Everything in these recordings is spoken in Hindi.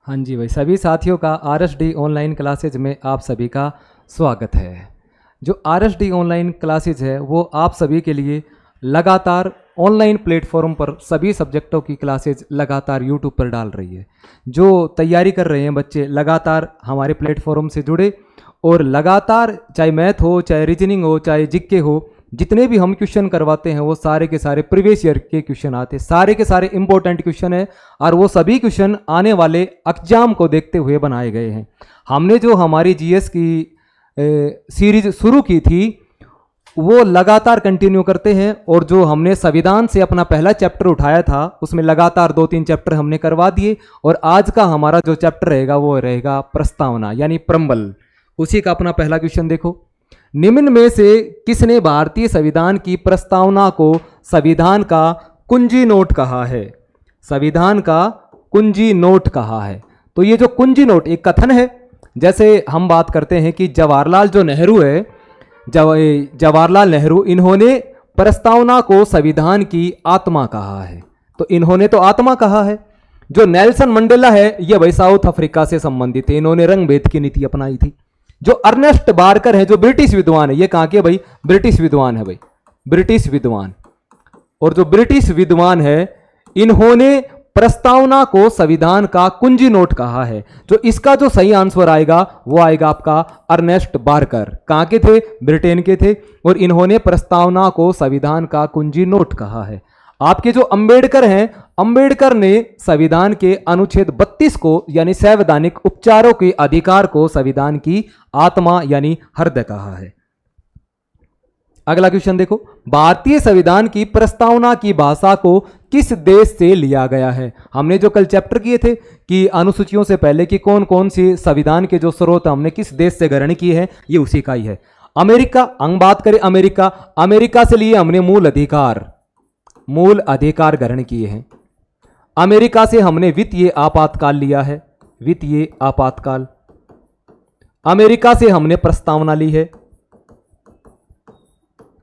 हाँ जी भाई, सभी साथियों का RSD ऑनलाइन क्लासेज में आप सभी का स्वागत है। जो RSD ऑनलाइन क्लासेज है वो आप सभी के लिए लगातार ऑनलाइन प्लेटफॉर्म पर सभी सब्जेक्टों की क्लासेज लगातार यूट्यूब पर डाल रही है। जो तैयारी कर रहे हैं बच्चे लगातार हमारे प्लेटफॉर्म से जुड़े और लगातार चाहे मैथ हो, चाहे रीजनिंग हो, चाहे जीके हो, जितने भी हम क्वेश्चन करवाते हैं वो सारे के सारे प्रीवियस ईयर के क्वेश्चन आते हैं, सारे के सारे इंपॉर्टेंट क्वेश्चन है और वो सभी क्वेश्चन आने वाले एग्जाम को देखते हुए बनाए गए हैं। हमने जो हमारी जीएस की सीरीज शुरू की थी वो लगातार कंटिन्यू करते हैं और जो हमने संविधान से अपना पहला चैप्टर उठाया था उसमें लगातार 2-3 चैप्टर हमने करवा दिए और आज का हमारा जो चैप्टर रहेगा वो रहेगा प्रस्तावना यानी प्रम्बल। उसी का अपना पहला क्वेश्चन देखो, निम्न में से किसने भारतीय संविधान की प्रस्तावना को संविधान का कुंजी नोट कहा है? संविधान का कुंजी नोट कहा है। तो ये जो कुंजी नोट एक कथन है, जैसे हम बात करते हैं कि जवाहरलाल जो नेहरू है, जवाहरलाल नेहरू, इन्होंने प्रस्तावना को संविधान की आत्मा कहा है। तो इन्होंने तो आत्मा कहा है। जो नेल्सन मंडेला है ये भाई साउथ अफ्रीका से संबंधित है, इन्होंने रंग भेद की नीति अपनाई थी। जो अर्नेस्ट बारकर है जो ब्रिटिश विद्वान है, ये कहां के भाई? ब्रिटिश विद्वान है भाई, ब्रिटिश विद्वान। और जो ब्रिटिश विद्वान है इन्होंने प्रस्तावना को संविधान का कुंजी नोट कहा है। जो इसका जो सही आंसर आएगा वो आएगा आपका अर्नेस्ट बारकर। कहां के थे? ब्रिटेन के थे और इन्होंने प्रस्तावना को संविधान का कुंजी नोट कहा है। आपके जो अंबेडकर हैं, अंबेडकर ने संविधान के अनुच्छेद 32 को यानी संवैधानिक उपचारों के अधिकार को संविधान की आत्मा यानी हृदय कहा है। अगला क्वेश्चन देखो, भारतीय संविधान की प्रस्तावना की भाषा को किस देश से लिया गया है? हमने जो कल चैप्टर किए थे कि अनुसूचियों से पहले कि कौन कौन सी संविधान के जो स्रोत हमने किस देश से ग्रहण किए हैं, ये उसी का ही है। अमेरिका, हम बात करें अमेरिका, अमेरिका से लिए हमने मूल अधिकार ग्रहण किए हैं। अमेरिका से हमने वित्तीय आपातकाल लिया है, वित्तीय आपातकाल। अमेरिका से हमने प्रस्तावना ली है।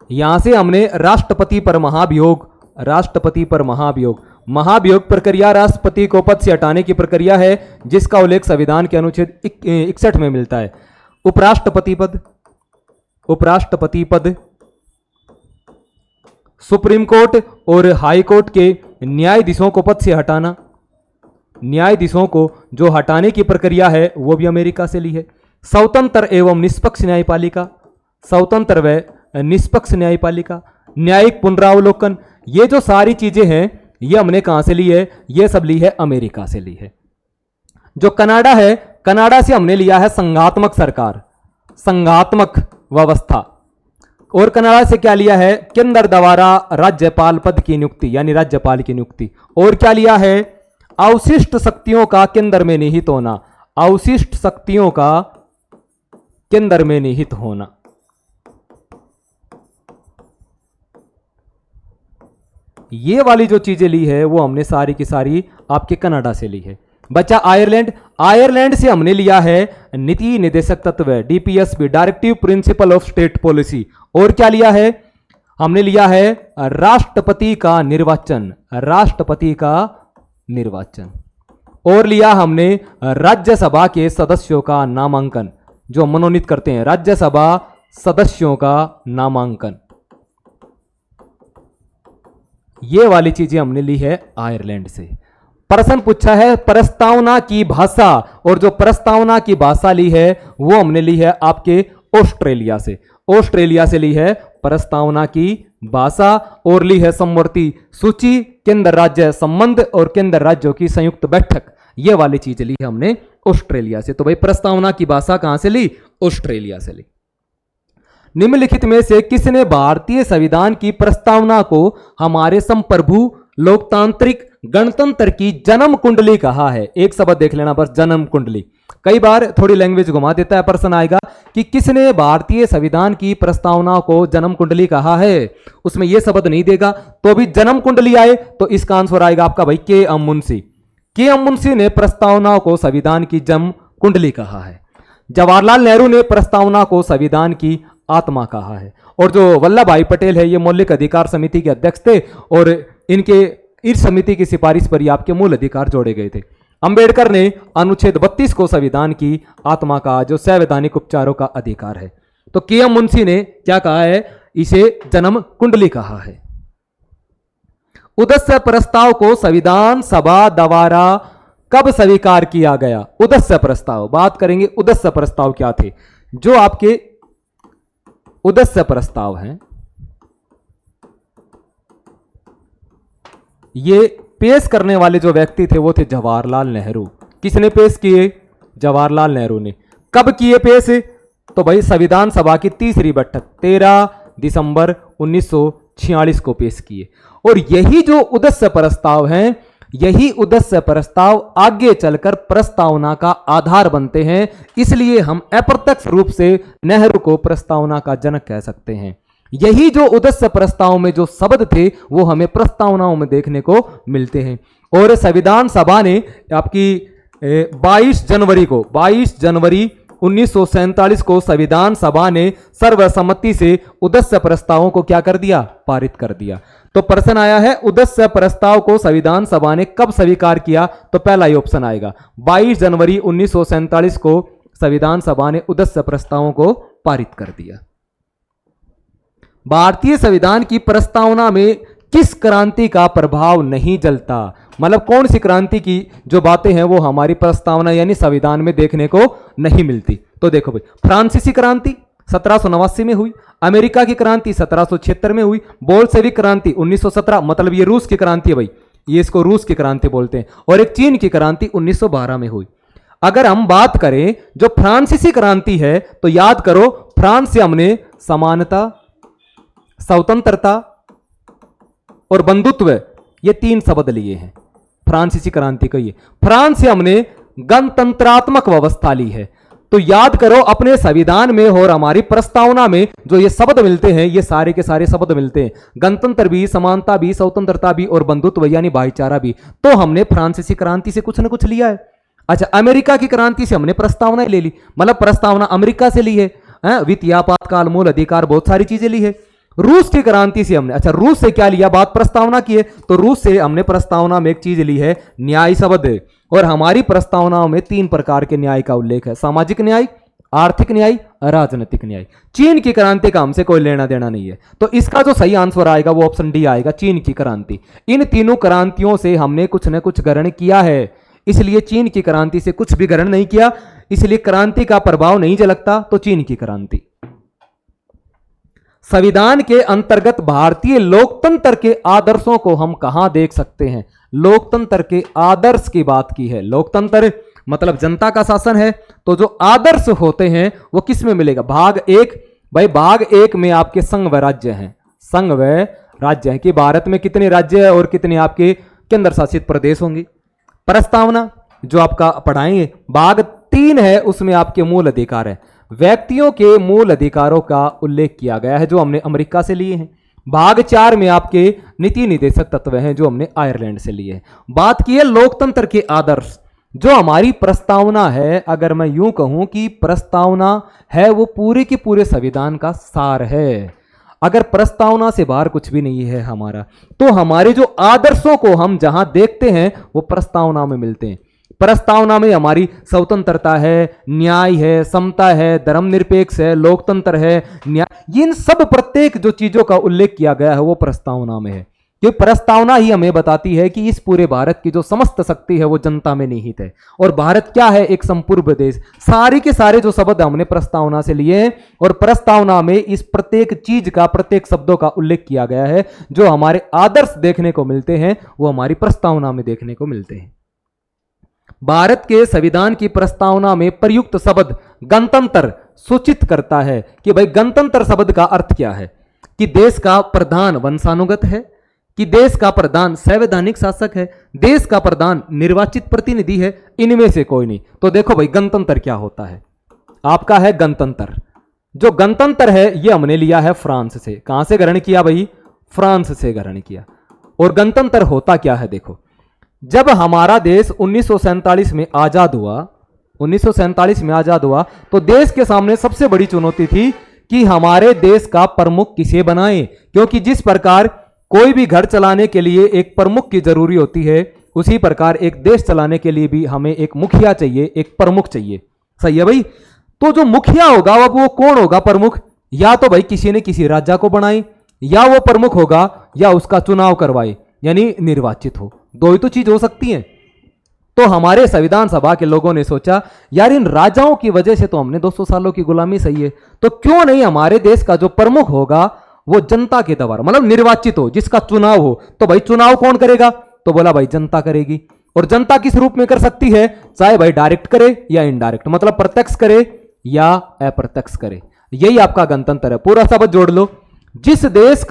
यहां से हमने राष्ट्रपति पर महाभियोग, राष्ट्रपति पर महाभियोग प्रक्रिया राष्ट्रपति को पद से हटाने की प्रक्रिया है जिसका उल्लेख संविधान के अनुच्छेद 61 में मिलता है। उपराष्ट्रपति पद, सुप्रीम कोर्ट और हाई कोर्ट के न्यायाधीशों को पद से हटाना, न्यायाधीशों को जो हटाने की प्रक्रिया है वो भी अमेरिका से ली है। स्वतंत्र एवं निष्पक्ष न्यायपालिका, स्वतंत्र व निष्पक्ष न्यायपालिका, न्यायिक पुनरावलोकन, ये जो सारी चीजें हैं ये हमने कहां से ली है? ये सब ली है अमेरिका से ली है। जो कनाडा है, कनाडा से हमने लिया है संघात्मक सरकार, संघात्मक व्यवस्था। और कनाडा से क्या लिया है? केंद्र द्वारा राज्यपाल पद की नियुक्ति यानी राज्यपाल की नियुक्ति। और क्या लिया है? अवशिष्ट शक्तियों का केंद्र में निहित होना, अवशिष्ट शक्तियों का केंद्र में निहित होना। ये वाली जो चीजें ली है वो हमने सारी की सारी आपके कनाडा से ली है। बचा आयरलैंड, आयरलैंड से हमने लिया है नीति निदेशक तत्व DPSP, directive principle of state policy. और क्या लिया है? हमने लिया है राष्ट्रपति का निर्वाचन, राष्ट्रपति का निर्वाचन। और लिया हमने राज्यसभा के सदस्यों का नामांकन, जो मनोनीत करते हैं, राज्यसभा सदस्यों का नामांकन। ये वाली चीजें हमने ली है आयरलैंड से। प्रश्न पूछा है प्रस्तावना की भाषा, और जो प्रस्तावना की भाषा ली है वो हमने ली है आपके ऑस्ट्रेलिया से, ऑस्ट्रेलिया से ली है प्रस्तावना की भाषा। और ली है समवर्ती सूची, केंद्र राज्य संबंध और केंद्र राज्यों की संयुक्त बैठक, ये वाली चीज ली है हमने ऑस्ट्रेलिया से। तो भाई प्रस्तावना की भाषा कहां से ली? ऑस्ट्रेलिया से ली। निम्नलिखित में से किसने भारतीय संविधान की प्रस्तावना को हमारे संप्रभु लोकतांत्रिक गणतंत्र की जन्म कुंडली कहा है? एक शब्द देख लेना बस, जन्म कुंडली। कई बार थोड़ी लैंग्वेज घुमा देता है, प्रश्न आएगा कि किसने भारतीय संविधान की प्रस्तावना को जन्म कुंडली कहा है, उसमें यह शब्द नहीं देगा तो भी जन्म कुंडली आए तो इसका आंसर आएगा आपका भाई के.एम. मुंशी। के.एम. मुंशी ने प्रस्तावना को संविधान की जन्म कुंडली कहा है। जवाहरलाल नेहरू ने प्रस्तावना को संविधान की आत्मा कहा है। और जो वल्लभ भाई पटेल है ये मौलिक अधिकार समिति के अध्यक्ष थे और इनके इस समिति की सिफारिश पर ही आपके मूल अधिकार जोड़े गए थे। अंबेडकर ने अनुच्छेद 32 को संविधान की आत्मा का जो संवैधानिक उपचारों का अधिकार है। तो के.एम. मुंशी ने क्या कहा है, इसे जन्म कुंडली कहा है। उद्देश्य प्रस्ताव को संविधान सभा द्वारा कब स्वीकार किया गया? उद्देश्य प्रस्ताव, बात करेंगे उद्देश्य प्रस्ताव क्या थे। जो आपके उद्देश्य प्रस्ताव हैं ये पेश करने वाले जो व्यक्ति थे वो थे जवाहरलाल नेहरू। किसने पेश किए? जवाहरलाल नेहरू ने। कब किए पेश? तो भाई संविधान सभा की तीसरी बैठक 13 दिसंबर 1946 को पेश किए। और यही जो उद्देश्य प्रस्ताव हैं, यही उद्देश्य प्रस्ताव आगे चलकर प्रस्तावना का आधार बनते हैं। इसलिए हम अप्रत्यक्ष रूप से नेहरू को प्रस्तावना का जनक कह सकते हैं। यही जो उद्देश्य प्रस्ताव में जो शब्द थे वो हमें प्रस्तावनाओं में देखने को मिलते हैं। और संविधान सभा ने आपकी 22 जनवरी 1947 को संविधान सभा ने सर्वसम्मति से उद्देश्य प्रस्तावों को क्या कर दिया? पारित कर दिया। तो प्रश्न आया है उद्देश्य प्रस्ताव को संविधान सभा ने कब स्वीकार किया? तो पहला ही ऑप्शन आएगा, 22 जनवरी 1947 को संविधान सभा ने उद्देश्य प्रस्तावों को पारित कर दिया। भारतीय संविधान की प्रस्तावना में किस क्रांति का प्रभाव नहीं जलता? मतलब कौन सी क्रांति की जो बातें हैं वो हमारी प्रस्तावना यानी संविधान में देखने को नहीं मिलती? तो देखो भाई, फ्रांसीसी क्रांति 1789 में हुई, अमेरिका की क्रांति 1776 में हुई, बोल्शेविक क्रांति 1917, मतलब ये रूस की क्रांति है भाई, ये इसको रूस की क्रांति बोलते हैं, और एक चीन की क्रांति 1912 में हुई। अगर हम बात करें जो फ्रांसीसी क्रांति है तो याद करो, फ्रांस से हमने समानता, स्वतंत्रता और बंधुत्व ये 3 शब्द लिए हैं फ्रांसीसी क्रांति को। ये फ्रांस से हमने गणतंत्रात्मक व्यवस्था ली है। तो याद करो अपने संविधान में और हमारी प्रस्तावना में जो ये शब्द मिलते हैं ये सारे के सारे शब्द मिलते हैं, गणतंत्र भी, समानता भी, स्वतंत्रता भी और बंधुत्व यानी भाईचारा भी। तो हमने फ्रांसीसी क्रांति से कुछ ना कुछ लिया है। अच्छा, अमेरिका की क्रांति से हमने प्रस्तावना ले ली, मतलब प्रस्तावना अमेरिका से ली है, वित्तीय आपातकाल, मूल अधिकार, बहुत सारी चीजें ली है। रूस की क्रांति से हमने, अच्छा रूस से क्या लिया? बात प्रस्तावना की है, तो रूस से हमने प्रस्तावना में एक चीज ली है, न्याय शब्द। और हमारी प्रस्तावनाओं में 3 प्रकार के न्याय का उल्लेख है, सामाजिक न्याय, आर्थिक न्याय, राजनीतिक न्याय। चीन की क्रांति का हमसे कोई लेना देना नहीं है, तो इसका जो सही आंसर आएगा वो ऑप्शन डी आएगा, चीन की क्रांति। इन तीनों क्रांतियों से हमने कुछ न कुछ ग्रहण किया है, इसलिए चीन की क्रांति से कुछ भी ग्रहण नहीं किया, इसलिए क्रांति का प्रभाव नहीं झलकता, तो चीन की क्रांति। संविधान के अंतर्गत भारतीय लोकतंत्र के आदर्शों को हम कहां देख सकते हैं? लोकतंत्र के आदर्श की बात की है। लोकतंत्र मतलब जनता का शासन है, तो जो आदर्श होते हैं वो किस में मिलेगा? भाग 1, भाई भाग 1 में आपके संघ व राज्य हैं, संघ व राज्य हैं कि भारत में कितने राज्य और कितने आपके केंद्र शासित प्रदेश होंगे। प्रस्तावना जो आपका पढ़ाएंगे, भाग 3 है, उसमें आपके मूल अधिकार है, व्यक्तियों के मूल अधिकारों का उल्लेख किया गया है जो हमने अमेरिका से लिए हैं। भाग 4 में आपके नीति निर्देशक तत्व हैं जो हमने आयरलैंड से लिए हैं। बात की है लोकतंत्र के आदर्श। जो हमारी प्रस्तावना है, अगर मैं यूं कहूं कि प्रस्तावना है वो पूरे के पूरे संविधान का सार है। अगर प्रस्तावना से बाहर कुछ भी नहीं है हमारा, तो हमारे जो आदर्शों को हम जहां देखते हैं वो प्रस्तावना में मिलते हैं। प्रस्तावना में हमारी स्वतंत्रता है, न्याय है, समता है, धर्मनिरपेक्ष है, लोकतंत्र है, न्याय, इन सब प्रत्येक जो चीजों का उल्लेख किया गया है वो प्रस्तावना में है। क्योंकि प्रस्तावना ही हमें बताती है कि इस पूरे भारत की जो समस्त शक्ति है वो जनता में निहित है, और भारत क्या है? एक संपूर्ण देश। सारी के सारे जो शब्द हमने प्रस्तावना से लिए हैं, और प्रस्तावना में इस प्रत्येक चीज का, प्रत्येक शब्दों का उल्लेख किया गया है। जो हमारे आदर्श देखने को मिलते हैं वो हमारी प्रस्तावना में देखने को मिलते हैं। भारत के संविधान की प्रस्तावना में प्रयुक्त शब्द गणतंत्र सूचित करता है कि भाई गणतंत्र शब्द का अर्थ क्या है? कि देश का प्रधान वंशानुगत है, कि देश का प्रधान संवैधानिक शासक है, देश का प्रधान निर्वाचित प्रतिनिधि है, इनमें से कोई नहीं। तो देखो भाई गणतंत्र क्या होता है? आपका है गणतंत्र। जो गणतंत्र है ये हमने लिया है फ्रांस से। कहां से ग्रहण किया भाई? फ्रांस से ग्रहण किया। और गणतंत्र होता क्या है? देखो, जब हमारा देश 1947 में आजाद हुआ, 1947 में आजाद हुआ, तो देश के सामने सबसे बड़ी चुनौती थी कि हमारे देश का प्रमुख किसे बनाएं। क्योंकि जिस प्रकार कोई भी घर चलाने के लिए एक प्रमुख की जरूरी होती है, उसी प्रकार एक देश चलाने के लिए भी हमें एक मुखिया चाहिए, एक प्रमुख चाहिए। सही है भाई। तो जो मुखिया होगा अब वो कौन होगा प्रमुख? या तो भाई किसी ने किसी राजा को बनाए, या वो प्रमुख होगा, या उसका चुनाव करवाए यानी निर्वाचित हो। दो ही तो चीज हो सकती है। तो हमारे संविधान सभा के लोगों ने सोचा यार इन राजाओं की वजह से तो हमने 200 सालों की गुलामी सही है, तो क्यों नहीं हमारे देश का जो प्रमुख होगा वो जनता के द्वारा मतलब निर्वाचित हो, जिसका चुनाव हो। तो भाई चुनाव कौन करेगा? तो बोला भाई जनता करेगी। और जनता किस रूप में कर सकती है? चाहे भाई डायरेक्ट करे या इनडायरेक्ट, मतलब प्रत्यक्ष करे या अप्रत्यक्ष करे। यही आपका गणतंत्र है। पूरा शब्द जोड़ लो। जिस देश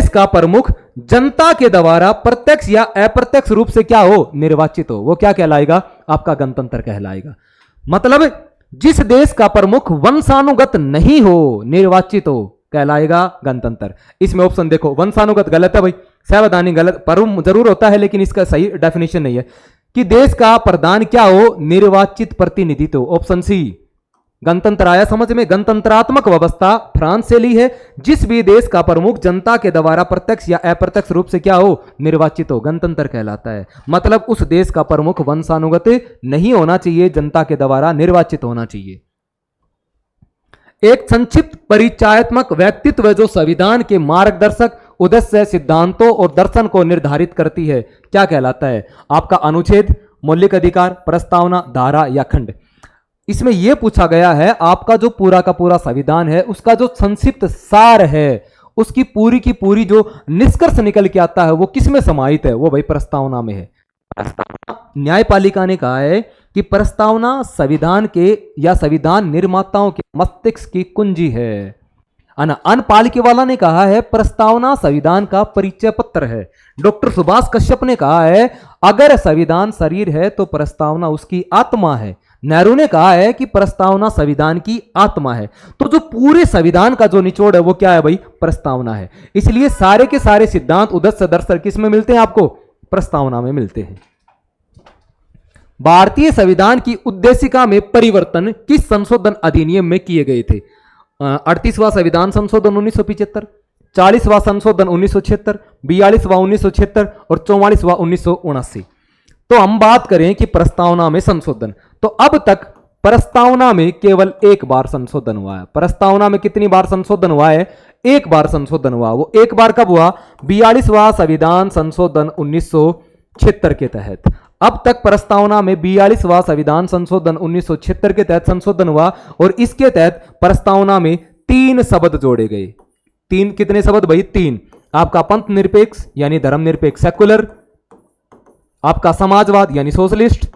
का प्रमुख जनता के द्वारा प्रत्यक्ष या अप्रत्यक्ष रूप से क्या हो? निर्वाचित हो, वो क्या कहलाएगा? आपका गणतंत्र कहलाएगा। मतलब जिस देश का प्रमुख वंशानुगत नहीं हो, निर्वाचित हो, कहलाएगा गणतंत्र। इसमें ऑप्शन देखो, वंशानुगत गलत है भाई, संवैधानिक गलत, पर जरूर होता है लेकिन इसका सही डेफिनेशन नहीं है कि देश का प्रधान क्या हो? निर्वाचित प्रतिनिधित्व। Option C. गणतंत्र आया समझ में? गणतंत्रात्मक व्यवस्था फ्रांस से ली है। जिस भी देश का प्रमुख जनता के द्वारा प्रत्यक्ष या अप्रत्यक्ष रूप से क्या हो? निर्वाचित हो, गणतंत्र कहलाता है। मतलब उस देश का प्रमुख वंशानुगत नहीं होना चाहिए, जनता के द्वारा निर्वाचित होना चाहिए। एक संक्षिप्त परिचयात्मक व्यक्तित्व जो संविधान के मार्गदर्शक उद्देश्य, सिद्धांतों और दर्शन को निर्धारित करती है, क्या कहलाता है? आपका अनुच्छेद, मौलिक अधिकार, प्रस्तावना, धारा या खंड। इसमें यह पूछा गया है आपका जो पूरा का पूरा संविधान है उसका जो संक्षिप्त सार है, उसकी पूरी की पूरी जो निष्कर्ष निकल के आता है वो किस में समाहित है? वो भाई प्रस्तावना में है। न्यायपालिका ने कहा है कि प्रस्तावना संविधान के या संविधान निर्माताओं के मस्तिष्क की कुंजी है। अनपालिके वाला ने कहा है प्रस्तावना संविधान का परिचय पत्र है। डॉक्टर सुभाष कश्यप ने कहा है अगर संविधान शरीर है तो प्रस्तावना उसकी आत्मा है। नेहरू ने कहा है कि प्रस्तावना संविधान की आत्मा है। तो जो पूरे संविधान का जो निचोड़ है वो क्या है भाई? प्रस्तावना है। इसलिए सारे के सारे सिद्धांत, उद्देश्य, दर्शन किस में मिलते हैं आपको? प्रस्तावना में मिलते हैं। भारतीय संविधान की उद्देशिका में परिवर्तन किस संशोधन अधिनियम में किए गए थे? 38वां संविधान संशोधन 1975, 40वां संशोधन 1976, 42वां 1976 और 44वां 1979। तो हम बात करें कि प्रस्तावना में संशोधन, तो अब तक प्रस्तावना में केवल एक बार संशोधन हुआ है। प्रस्तावना में कितनी बार संशोधन हुआ है? एक बार संशोधन हुआ। वो एक बार कब हुआ? 42वां संविधान संशोधन 1976 के तहत। अब तक प्रस्तावना में 42वां संविधान संशोधन 1976 के तहत संशोधन हुआ और इसके तहत प्रस्तावना में 3 शब्द जोड़े गए। 3 कितने शब्द भाई? 3। आपका पंथ निरपेक्ष यानी धर्मनिरपेक्ष सेकुलर, आपका समाजवाद यानी सोशलिस्ट,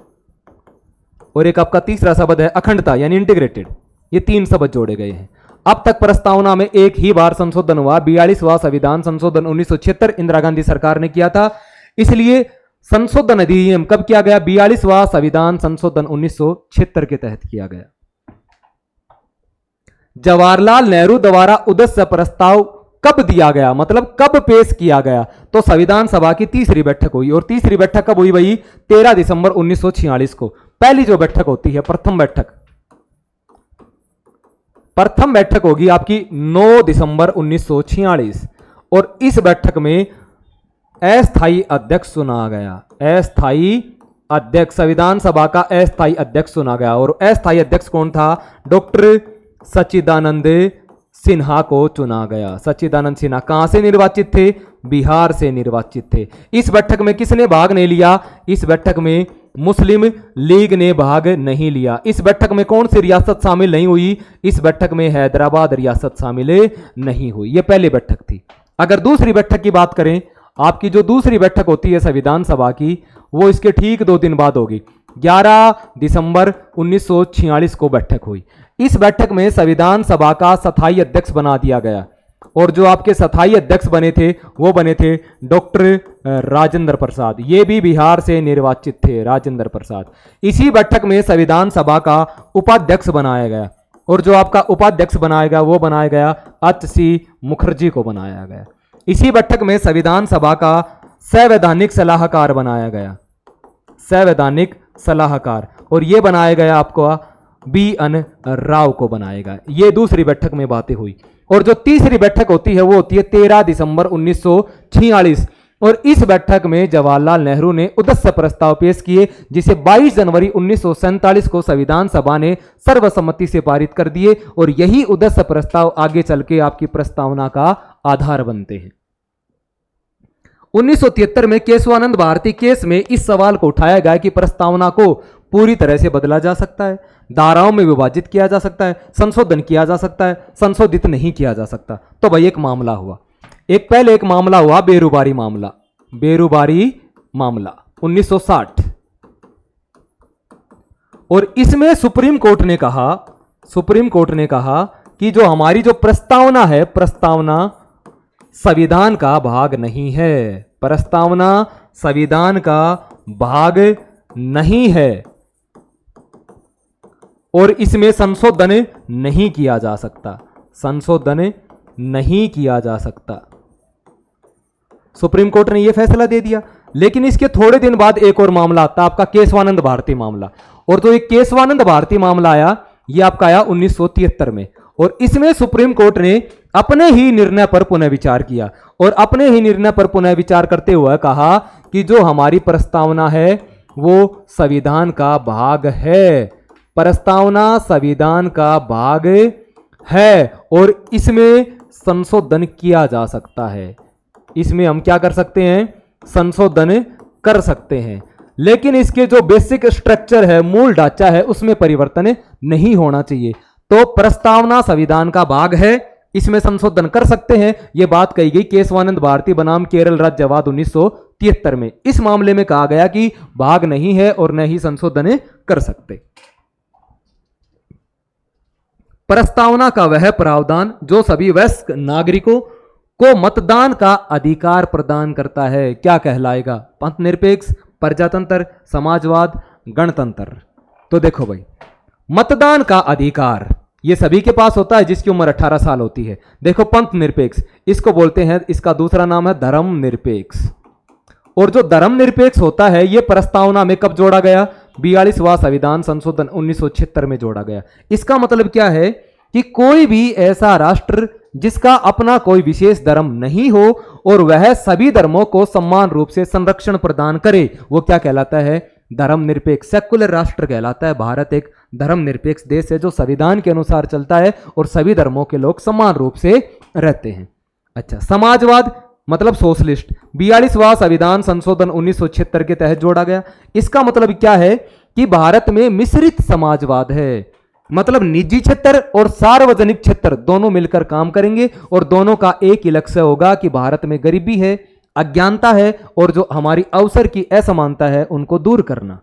और एक आपका तीसरा शब्द है अखंडता यानी इंटीग्रेटेड। ये 3 शब्द जोड़े गए हैं। अब तक प्रस्तावना में एक ही बार संशोधन हुआ, 42वां संविधान संशोधन 1976 इंदिरा गांधी सरकार ने किया था। इसलिए संशोधन अधिनियम कब किया गया? 42वां संविधान संशोधन 1976 के तहत किया गया। जवाहरलाल नेहरू द्वारा उद्देश्य प्रस्ताव कब दिया गया, मतलब कब पेश किया गया? तो संविधान सभा की तीसरी बैठक हुई, और तीसरी बैठक कब हुई भाई? 13 दिसंबर 1946 को। पहली जो बैठक होती है प्रथम बैठक होगी आपकी 9 दिसंबर 1946, और इस बैठक में अस्थायी अध्यक्ष चुना गया। अस्थायी अध्यक्ष, संविधान सभा का अस्थायी अध्यक्ष चुना गया, और अस्थायी अध्यक्ष कौन था? डॉक्टर सच्चिदानंद सिन्हा को चुना गया। सच्चिदानंद सिन्हा कहां से निर्वाचित थे? बिहार से निर्वाचित थे। इस बैठक में किसने भाग नहीं लिया? इस बैठक में मुस्लिम लीग ने भाग नहीं लिया। इस बैठक में कौन सी रियासत शामिल नहीं हुई? इस बैठक में हैदराबाद रियासत शामिल नहीं हुई। यह पहली बैठक थी। अगर दूसरी बैठक की बात करें, आपकी जो दूसरी बैठक होती है संविधान सभा की, वो इसके ठीक 2 दिन बाद होगी। 11 दिसंबर 1946 को बैठक हुई। इस बैठक में संविधान सभा का स्थायी अध्यक्ष बना दिया गया, और जो आपके स्थायी अध्यक्ष बने थे वो बने थे डॉक्टर राजेंद्र प्रसाद। ये भी बिहार से निर्वाचित थे, राजेंद्र प्रसाद। इसी बैठक में संविधान सभा का उपाध्यक्ष बनाया गया, और जो आपका उपाध्यक्ष बनाया गया वो बनाया गया एच.सी. मुखर्जी को बनाया गया। इसी बैठक में संविधान सभा का संवैधानिक सलाहकार बनाया गया, संवैधानिक सलाहकार, और ये बनाया गया आपको B.N. राव को बनाएगा। ये दूसरी बैठक में बातें हुई। और जो तीसरी बैठक होती है वो होती है 13 दिसंबर 1946, और इस बैठक में जवाहरलाल नेहरू ने उद्देश्य प्रस्ताव पेश किए, जिसे 22 जनवरी 1947 को संविधान सभा ने सर्वसम्मति से पारित कर दिए, और यही उद्देश्य प्रस्ताव आगे चल के आपकी प्रस्तावना का आधार बनते हैं। 1973 में केशवानंद भारती केस में इस सवाल को उठाया गया कि प्रस्तावना को पूरी तरह से बदला जा सकता है, धाराओं में विभाजित किया जा सकता है, संशोधन किया जा सकता है, संशोधित नहीं किया जा सकता। तो भाई एक मामला हुआ, पहले एक मामला हुआ बेरुबारी मामला, बेरुबारी मामला 1960, और इसमें सुप्रीम कोर्ट ने कहा कि जो हमारी जो प्रस्तावना है, प्रस्तावना संविधान का भाग नहीं है, प्रस्तावना संविधान का भाग नहीं है, और इसमें संशोधन नहीं किया जा सकता, संशोधन नहीं किया जा सकता। सुप्रीम कोर्ट ने यह फैसला दे दिया। लेकिन इसके थोड़े दिन बाद एक और मामला आता, आपका केशवानंद भारती मामला, और तो एक केशवानंद भारती मामला आया, यह आपका आया 1973 में, और इसमें सुप्रीम कोर्ट ने अपने ही निर्णय पर पुनः विचार किया, और अपने ही निर्णय पर पुनः विचार करते हुए कहा कि जो हमारी प्रस्तावना है वो संविधान का भाग है, प्रस्तावना संविधान का भाग है, और इसमें संशोधन किया जा सकता है, इसमें हम क्या कर सकते हैं, संशोधन कर सकते हैं, लेकिन इसके जो बेसिक स्ट्रक्चर है, मूल ढांचा है, उसमें परिवर्तन नहीं होना चाहिए। तो प्रस्तावना संविधान का भाग है, इसमें संशोधन कर सकते हैं, यह बात कही गई केशवानंद भारती बनाम केरल राज्यवाद 1973 में। इस मामले में कहा गया कि भाग नहीं है और न ही संशोधन कर सकते। प्रस्तावना का वह प्रावधान जो सभी वयस्क नागरिकों को मतदान का अधिकार प्रदान करता है क्या कहलाएगा, पंथनिरपेक्ष, प्रजातंत्र, समाजवाद, गणतंत्र। तो देखो भाई, मतदान का अधिकार ये सभी के पास होता है जिसकी उम्र 18 साल होती है। देखो पंथ निरपेक्ष इसको बोलते हैं, इसका दूसरा नाम है धर्म निरपेक्ष। और जो धर्म निरपेक्ष होता है ये प्रस्तावना में कब जोड़ा गया, 42वां संविधान संशोधन 1976 में जोड़ा गया। इसका मतलब क्या है कि कोई भी ऐसा राष्ट्र जिसका अपना कोई विशेष धर्म नहीं हो और वह सभी धर्मों को समान रूप से संरक्षण प्रदान करे, वो क्या कहलाता है, धर्मनिरपेक्ष, सेकुलर राष्ट्र कहलाता है। भारत एक धर्मनिरपेक्ष देश है जो संविधान के अनुसार चलता है और सभी धर्मों के लोग समान रूप से रहते हैं। अच्छा, समाजवाद मतलब सोशलिस्ट, 42वां संविधान संशोधन 1976 के तहत जोड़ा गया। इसका मतलब क्या है कि भारत में मिश्रित समाजवाद है, मतलब निजी क्षेत्र और सार्वजनिक क्षेत्र दोनों मिलकर काम करेंगे और दोनों का एक ही लक्ष्य होगा कि भारत में गरीबी है, अज्ञानता है और जो हमारी अवसर की असमानता है उनको दूर करना।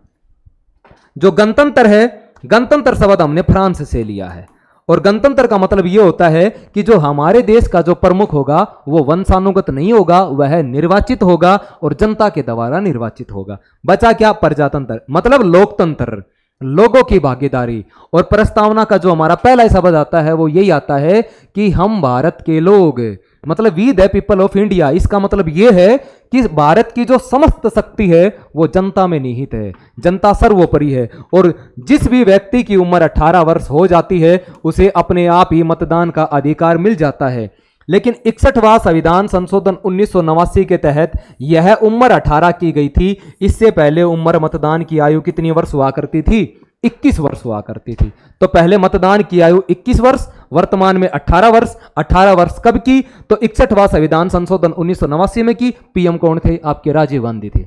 जो गणतंत्र है, गणतंत्र शब्द हमने फ्रांस से लिया है और गणतंत्र का मतलब यह होता है कि जो हमारे देश का जो प्रमुख होगा वो वंशानुगत नहीं होगा, वह निर्वाचित होगा और जनता के द्वारा निर्वाचित होगा। बचा क्या, प्रजातंत्र मतलब लोकतंत्र, लोगों की भागीदारी। और प्रस्तावना का जो हमारा पहला शब्द आता है वो यही आता है कि हम भारत के लोग, मतलब we the people of India. इसका मतलब यह है कि भारत की जो समस्त शक्ति है वो जनता में निहित है, जनता सर्वोपरि है और जिस भी व्यक्ति की उम्र 18 वर्ष हो जाती है उसे अपने आप ही मतदान का अधिकार मिल जाता है। लेकिन 61वां संविधान संशोधन 1989 के तहत यह उम्र 18 की गई थी। इससे पहले उम्र मतदान की आयु कितनी वर्ष हुआ करती थी, 21 वर्ष हुआ करती थी। तो पहले मतदान की आयु 21 वर्ष, वर्तमान में 18 वर्ष। 18 वर्ष कब की, तो 61वां संविधान संशोधन 1989 में की। पीएम कौन थे, आपके राजीव गांधी थे।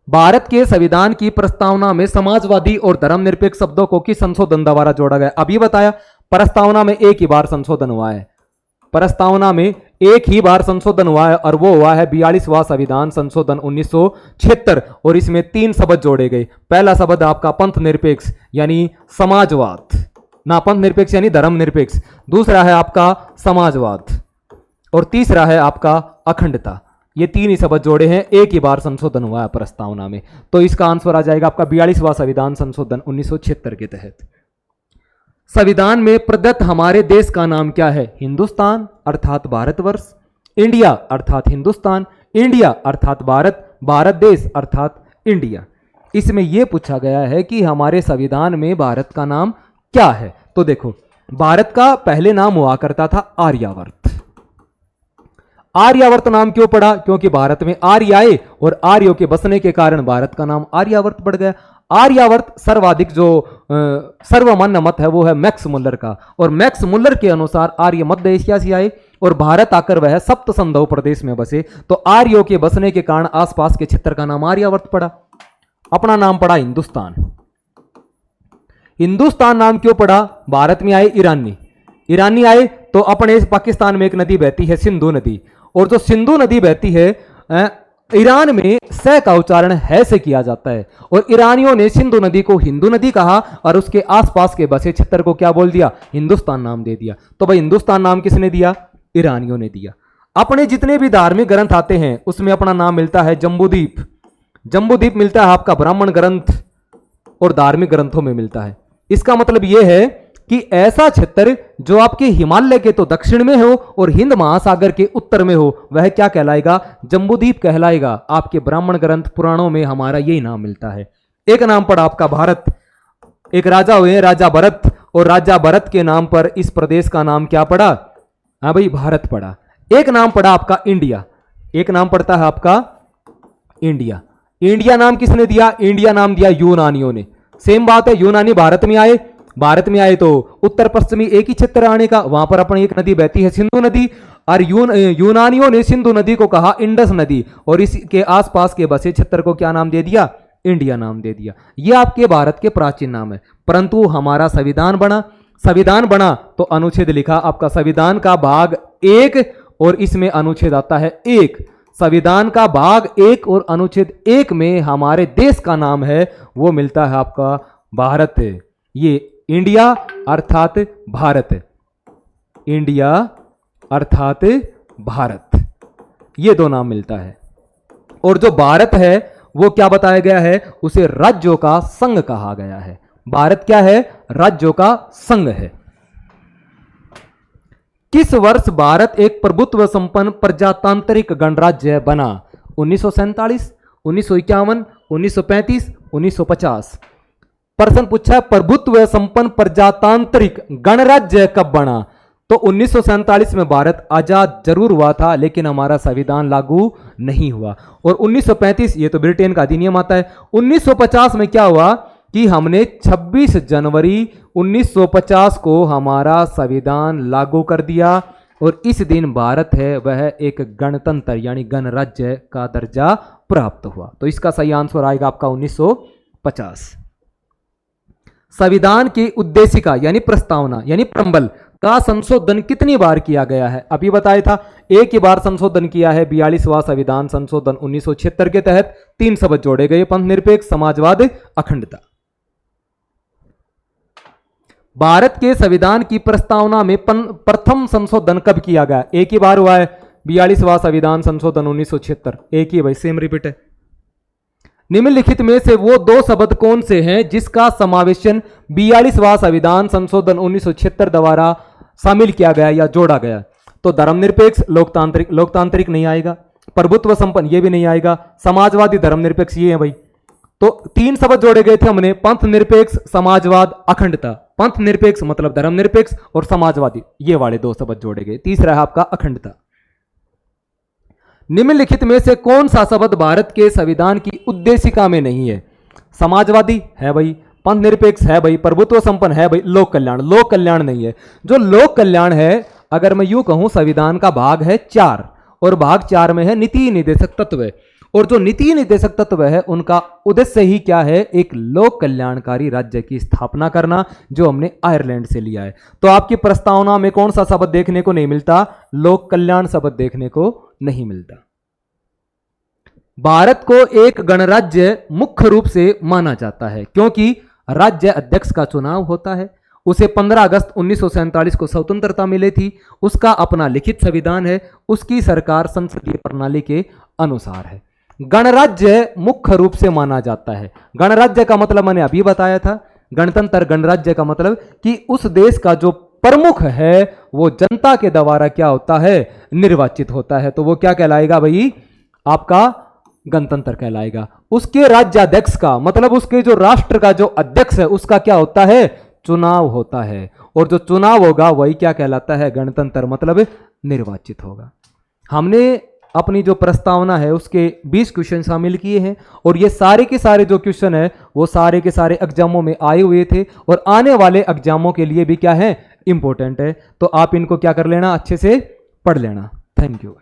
भारत के संविधान की प्रस्तावना में समाजवादी और धर्मनिरपेक्ष शब्दों को किस संशोधन द्वारा जोड़ा गया, अभी बताया। प्रस्तावना में एक ही बार संशोधन हुआ है, प्रस्तावना में एक ही बार संशोधन हुआ है और वो हुआ है 42वां संविधान संशोधन 1976 और इसमें 3 शब्द जोड़े गए। पहला शब्द आपका पंथ निरपेक्ष यानी समाजवाद, ना पंथ निरपेक्ष यानी धर्म निरपेक्ष, दूसरा है आपका समाजवाद और तीसरा है आपका अखंडता। ये 3 ही शब्द जोड़े हैं, एक ही बार संशोधन हुआ है प्रस्तावना में। तो इसका आंसर आ जाएगा आपका 42वां संविधान संशोधन 1976 के तहत। संविधान में प्रदत्त हमारे देश का नाम क्या है, हिंदुस्तान अर्थात भारतवर्ष, इंडिया अर्थात हिंदुस्तान, इंडिया अर्थात भारत, भारत देश अर्थात इंडिया। इसमें यह पूछा गया है कि हमारे संविधान में भारत का नाम क्या है। तो देखो, भारत का पहले नाम हुआ करता था आर्यावर्त। आर्यावर्त नाम क्यों पड़ा? क्योंकि भारत में आर्य आए और आर्यों के बसने के कारण भारत का नाम आर्यावर्त पड़ गया। आर्यावर्त सर्वाधिक जो सर्वमान्य मत है वो है मैक्स मुल्लर का, और मैक्स मुल्लर के अनुसार आर्य मध्य एशिया से आए और भारत आकर वह सप्त संधव प्रदेश में बसे, तो आर्यों के बसने के कारण आसपास के क्षेत्र का नाम आर्यावर्त पड़ा। अपना नाम पड़ा हिंदुस्तान। हिंदुस्तान नाम क्यों पड़ा? भारत में आए ईरानी, ईरानी आए तो अपने पाकिस्तान में एक नदी बहती है सिंधु नदी, और जो सिंधु नदी बहती है ईरान में स का उच्चारण है से किया जाता है, और ईरानियों ने सिंधु नदी को हिंदू नदी कहा और उसके आसपास के बसे क्षेत्र को क्या बोल दिया? हिंदुस्तान नाम दे दिया। तो भाई हिंदुस्तान नाम किसने दिया? ईरानियों ने दिया। अपने जितने भी धार्मिक ग्रंथ आते हैं उसमें अपना नाम मिलता है जम्बूद्वीप। जम्बूद्वीप मिलता है आपका ब्राह्मण ग्रंथ और धार्मिक ग्रंथों में मिलता है। इसका मतलब यह है कि ऐसा क्षेत्र जो आपके हिमालय के तो दक्षिण में हो और हिंद महासागर के उत्तर में हो वह क्या कहलाएगा? जम्बूद्वीप कहलाएगा। आपके ब्राह्मण ग्रंथ पुराणों में हमारा यही नाम मिलता है। एक नाम पड़ा आपका भारत। एक राजा हुए राजा भरत, और राजा भरत के नाम पर इस प्रदेश का नाम क्या पड़ा? हाँ भाई भारत पड़ा। एक नाम पड़ा आपका इंडिया। एक नाम पड़ता है आपका इंडिया। इंडिया नाम किसने दिया? इंडिया नाम दिया यूनानियों ने। सेम बात है, यूनानी भारत में आए, भारत में आए तो उत्तर पश्चिमी एक ही क्षेत्र आने का, वहां पर अपनी एक नदी बहती है सिंधु नदी, और यूनानियों ने सिंधु नदी को कहा इंडस नदी, और इसके आसपास के बसे क्षेत्र को क्या नाम दे दिया? इंडिया नाम दे दिया। ये आपके भारत के प्राचीन नाम है। परंतु हमारा संविधान बना, संविधान बना तो अनुच्छेद लिखा आपका संविधान का भाग 1, और इसमें अनुच्छेद आता है 1। संविधान का भाग 1 और अनुच्छेद 1 में हमारे देश का नाम है वो मिलता है आपका भारत। ये इंडिया अर्थात भारत, इंडिया अर्थात भारत, ये दो नाम मिलता है। और जो भारत है वो क्या बताया गया है? उसे राज्यों का संघ कहा गया है। भारत क्या है? राज्यों का संघ है। किस वर्ष भारत एक प्रभुत्व संपन्न प्रजातांत्रिक गणराज्य बना? 1947, 1951, 1935, 1950। प्रश्न पूछा है प्रभुत्व संपन्न प्रजातांत्रिक गणराज्य कब बना? तो 1947 में भारत आजाद जरूर हुआ था, लेकिन हमारा संविधान लागू नहीं हुआ। और 1935 ये तो ब्रिटेन का अधिनियम आता है। 1950 में क्या हुआ कि हमने 26 जनवरी 1950 को हमारा संविधान लागू कर दिया, और इस दिन भारत है वह एक गणतंत्र यानी गणराज्य का दर्जा प्राप्त हुआ। तो इसका सही आंसर आएगा आपका 1950। संविधान की उद्देशिका यानी प्रस्तावना यानी प्रम्बल का संशोधन कितनी बार किया गया है? अभी बताया था एक ही बार संशोधन किया है। 42वां संविधान संशोधन 1976 के तहत 3 शब्द जोड़े गए, पंथ निरपेक्ष, समाजवाद, अखंडता। भारत के संविधान की प्रस्तावना में प्रथम संशोधन कब किया गया? एक ही बार हुआ है, 42वां संविधान संशोधन 1976, एक ही भाई, सेम रिपीट है। निम्नलिखित में से वो 2 शब्द कौन से हैं जिसका समावेशन 42वां संविधान संशोधन 1976 द्वारा शामिल किया गया या जोड़ा गया? तो धर्मनिरपेक्ष, लोकतांत्रिक, लोकतांत्रिक नहीं आएगा, प्रभुत्व संपन्न ये भी नहीं आएगा, समाजवादी, धर्मनिरपेक्ष ये है भाई। तो 3 शब्द जोड़े गए थे हमने, पंथ निरपेक्ष, समाजवाद, अखंडता। पंथ निरपेक्ष मतलब धर्मनिरपेक्ष, और समाजवादी ये वाले 2 शब्द जोड़े गए। तीसरा है आपका अखंडता। निम्नलिखित में से कौन सा शब्द भारत के संविधान की उद्देशिका में नहीं है? समाजवादी है भाई, पंथ निरपेक्ष है भाई, प्रभुत्व संपन्न है भाई, लोक कल्याण, लोक कल्याण नहीं है। जो लोक कल्याण है, अगर मैं यूं कहूं संविधान का भाग है 4, और भाग 4 में है नीति निर्देशक तत्व, और जो नीति निर्देशक तत्व है उनका उद्देश्य ही क्या है? एक लोक कल्याणकारी राज्य की स्थापना करना, जो हमने आयरलैंड से लिया है। तो आपकी प्रस्तावना में कौन सा शब्द देखने को नहीं मिलता? लोक कल्याण शब्द देखने को नहीं मिलता। भारत को एक गणराज्य मुख्य रूप से माना जाता है क्योंकि राज्य अध्यक्ष का चुनाव होता है। उसे 15 अगस्त 1947 को स्वतंत्रता मिली थी। उसका अपना लिखित संविधान है। उसकी सरकार संसदीय प्रणाली के अनुसार है। गणराज्य मुख्य रूप से माना जाता है। गणराज्य का मतलब मैंने अभी बताया था। गणतंत्र गणराज्य का मतलब कि उस देश का जो प्रमुख है वो जनता के द्वारा क्या होता है? निर्वाचित होता है। तो वो क्या कहलाएगा भाई? आपका गणतंत्र कहलाएगा। उसके राज्याध्यक्ष का मतलब उसके जो राष्ट्र का जो अध्यक्ष है उसका क्या होता है? चुनाव होता है। और जो चुनाव होगा वही क्या कहलाता है? गणतंत्र मतलब निर्वाचित होगा। हमने अपनी जो प्रस्तावना है उसके 20 क्वेश्चन शामिल किए हैं और ये सारे के सारे जो क्वेश्चन है वो सारे के सारे एग्जामों में आए हुए थे और आने वाले एग्जामों के लिए भी क्या है, इंपॉर्टेंट है। तो आप इनको क्या कर लेना, अच्छे से पढ़ लेना। Thank you.